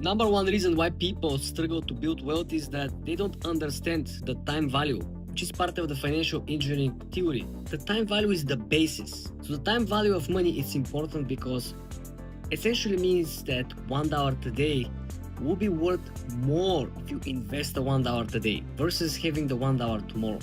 Number one reason why people struggle to build wealth is that they don't understand the time value, which is part of the financial engineering theory. The time value is the basis. So the time value of money is important because essentially means that $1 today will be worth more if you invest the $1 today versus having the $1 tomorrow.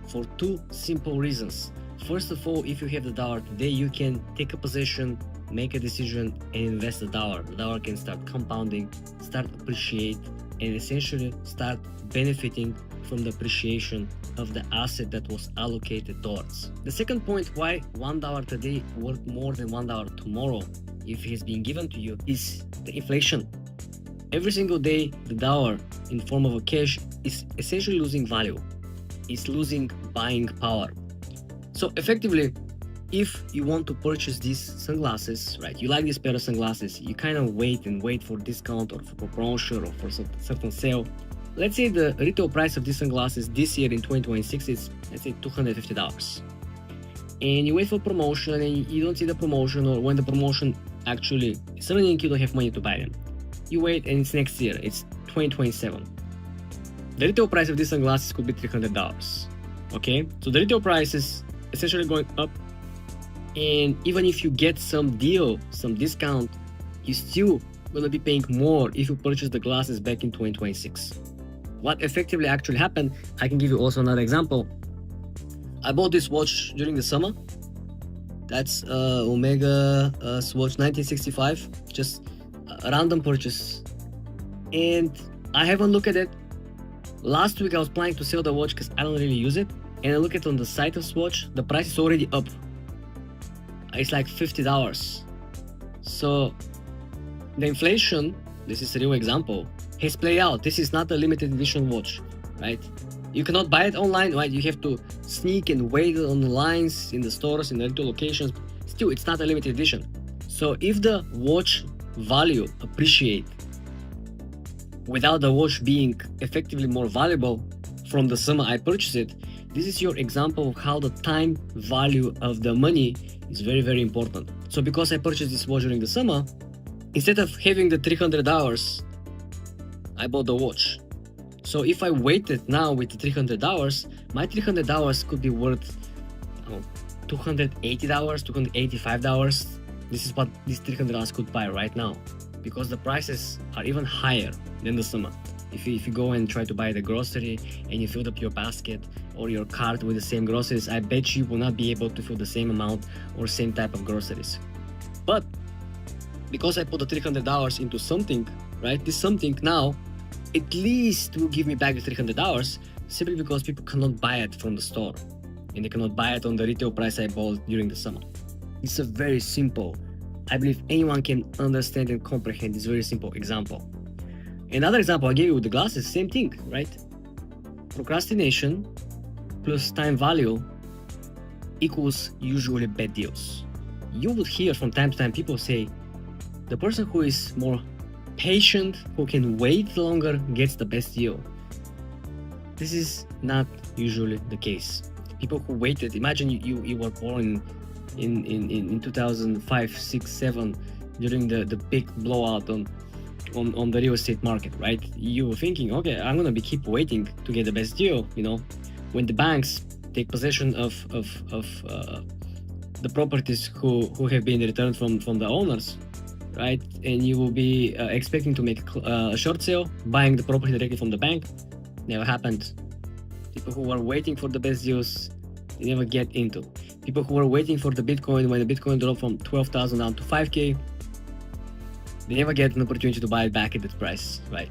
For two simple reasons. First of all, if you have the dollar today, you can take a position, make a decision, and invest the dollar. The dollar can start compounding, start appreciate, and essentially start benefiting from the appreciation of the asset that was allocated towards. The second point why $1 today worth more than $1 tomorrow, if it has been given to you, is the inflation. Every single day, the dollar in form of a cash is essentially losing value. It's losing buying power. So effectively, if you want to purchase these sunglasses, right, you like this pair of sunglasses, you kind of wait for discount or for promotion or for certain sale. Let's say the retail price of these sunglasses this year in 2026 is, let's say, $250. And you wait for promotion and you don't see the promotion, or when the promotion actually is running, you don't have money to buy them. You wait and it's next year, it's 2027. The retail price of these sunglasses could be $300. Okay, so the retail price is essentially going up, and even if you get some deal, some discount, you still gonna be paying more if you purchase the glasses back in 2026. What effectively actually happened, I can give you also another example. I bought this watch during the summer. That's Omega Swatch 1965, just a random purchase, and I haven't looked at it. Last week I was planning to sell the watch because I don't really use it, and I look at it on the site of Swatch, the price is already up. It's like $50. So the inflation, this is a real example, has played out. This is not a limited edition watch, right? You cannot buy it online, right? You have to sneak and wait on the lines in the stores, in the retail locations. Still, it's not a limited edition. So if the watch value appreciate without the watch being effectively more valuable from the summer I purchased it, this is your example of how the time value of the money is very, very important. So because I purchased this watch during the summer, instead of having the $300, I bought the watch. So if I waited now with the $300, my $300 could be worth $280, $285. This is what this $300 could buy right now, because the prices are even higher than the summer. If you go and try to buy the grocery and you fill up your basket or your cart with the same groceries, I bet you will not be able to fill the same amount or same type of groceries. But because I put the $300 into something, right, this something now at least will give me back the $300, simply because people cannot buy it from the store and they cannot buy it on the retail price I bought during the summer. It's a very simple, I believe anyone can understand and comprehend this very simple example. Another example I gave you with the glasses, same thing, right? Procrastination plus time value equals usually bad deals. You would hear from time to time people say, the person who is more patient, who can wait longer, gets the best deal. This is not usually the case. People who waited, imagine you were born in 2005, 6, 7, during the big blowout on the real estate market, right? You were thinking, okay, I'm gonna keep waiting to get the best deal, when the banks take possession of the properties who have been returned from the owners, right? And you will be expecting to make a short sale, buying the property directly from the bank. Never happened. People who were waiting for the best deals, they never get into. People who were waiting for the Bitcoin, when the Bitcoin dropped from 12,000 down to 5K, they never get an opportunity to buy it back at that price, right?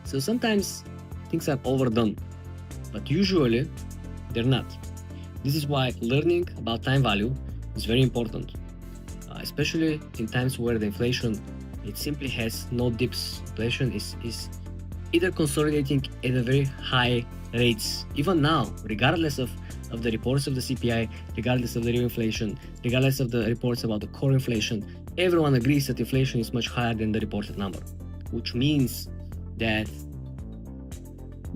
So sometimes things are overdone, but usually they're not. This is why learning about time value is very important, especially in times where the inflation, it simply has no dips. Inflation is either consolidating at a very high rates, even now, regardless of the reports of the CPI, regardless of the real inflation, regardless of the reports about the core inflation, everyone agrees that inflation is much higher than the reported number, which means that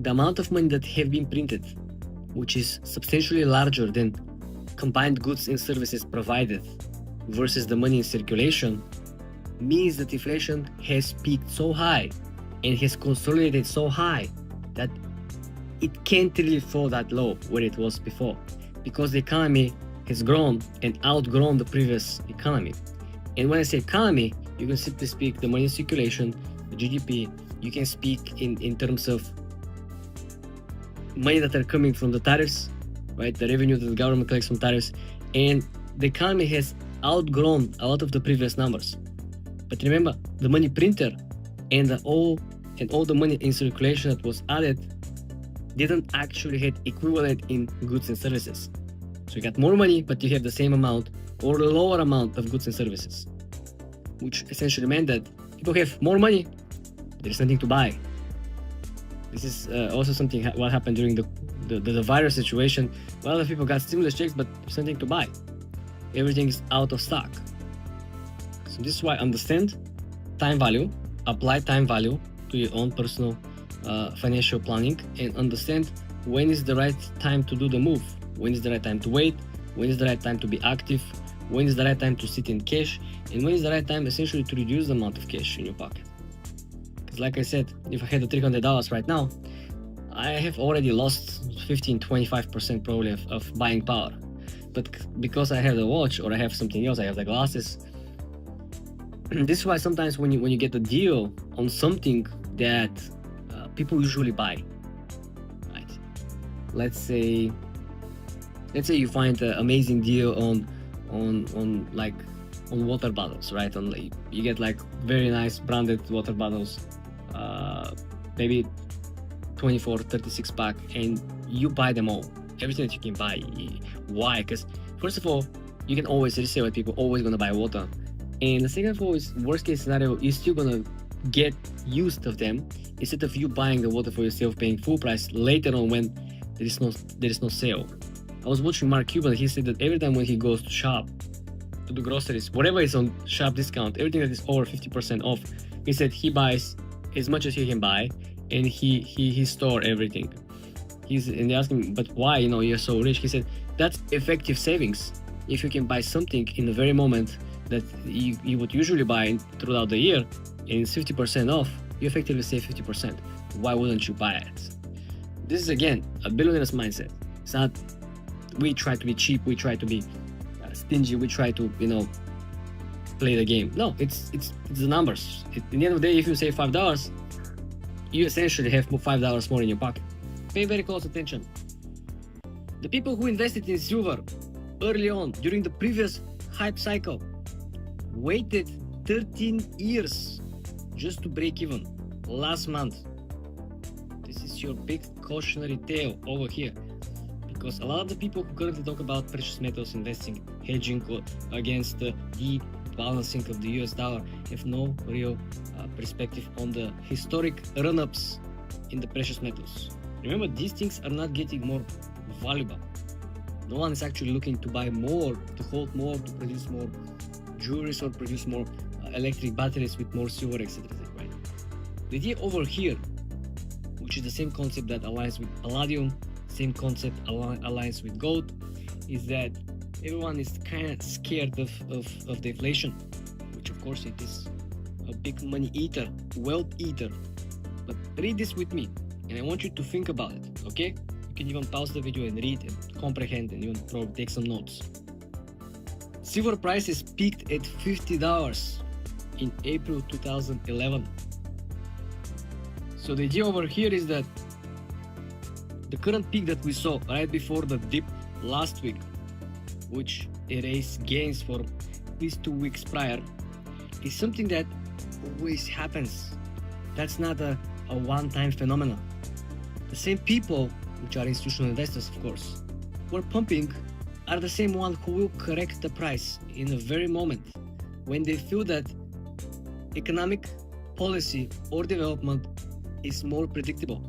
the amount of money that have been printed, which is substantially larger than combined goods and services provided versus the money in circulation, means that inflation has peaked so high and has consolidated so high that it can't really fall that low where it was before, because the economy has grown and outgrown the previous economy. And when I say economy, you can simply speak the money circulation, the GDP. You can speak in terms of money that are coming from the tariffs, right? The revenue that the government collects from tariffs. And the economy has outgrown a lot of the previous numbers. But remember, the money printer and all the money in circulation that was added didn't actually have equivalent in goods and services. So you got more money, but you have the same amount or a lower amount of goods and services, which essentially meant that people have more money, there's nothing to buy. This is also something what happened during the virus situation. A lot of people got stimulus checks, but there's nothing to buy. Everything is out of stock. So this is why understand time value, apply time value to your own personal financial planning, and understand when is the right time to do the move, when is the right time to wait, when is the right time to be active, when is the right time to sit in cash, and when is the right time essentially to reduce the amount of cash in your pocket. Because like I said, if I had the $300 right now, I have already lost 15-25% probably of buying power. But because I have the watch or I have something else, I have the glasses. This is why sometimes when you get a deal on something that people usually buy, right? Let's say you find an amazing deal on water bottles, right? You get like very nice branded water bottles, maybe 24, 36 pack, and you buy them all, everything that you can buy. Why? Because first of all, you can always resell it. People always gonna buy water. And the second of all is, worst case scenario, you're still gonna get used of them instead of you buying the water for yourself, paying full price later on when there is no sale. I was watching Mark Cuban. He said that every time when he goes to shop, to the groceries, whatever is on sharp discount, everything that is over 50% off, he said he buys as much as he can buy, and he store everything. And they asked him, but why? You're so rich. He said that's effective savings. If you can buy something in the very moment that you would usually buy throughout the year, and it's 50% off, you effectively save 50%. Why wouldn't you buy it? This is again a billionaire's mindset. It's not we try to be cheap, we try to be stingy, we try to play the game. No, it's the numbers. At the end of the day, if you save $5, you essentially have $5 more in your pocket. Pay very close attention. The people who invested in silver early on during the previous hype cycle waited 13 years just to break even last month. This is your big cautionary tale over here, because a lot of the people who currently talk about precious metals investing, hedging against the debalancing of the US dollar have no real perspective on the historic run-ups in the precious metals. Remember, these things are not getting more valuable. No one is actually looking to buy more, to hold more, to produce more jewelry or produce more electric batteries with more silver, etc. Right? The idea over here, which is the same concept that aligns with palladium, same concept aligns with gold, is that everyone is kind of scared of the inflation, which of course it is a big money eater, wealth eater. But read this with me, and I want you to think about it, okay? You can even pause the video and read and comprehend and even probably take some notes. Silver prices peaked at $50 in April 2011. So the idea over here is that the current peak that we saw right before the dip last week, which erased gains for at least 2 weeks prior, is something that always happens. That's not a one-time phenomenon. The same people, which are institutional investors of course, who are pumping are the same one who will correct the price in the very moment when they feel that economic policy or development is more predictable.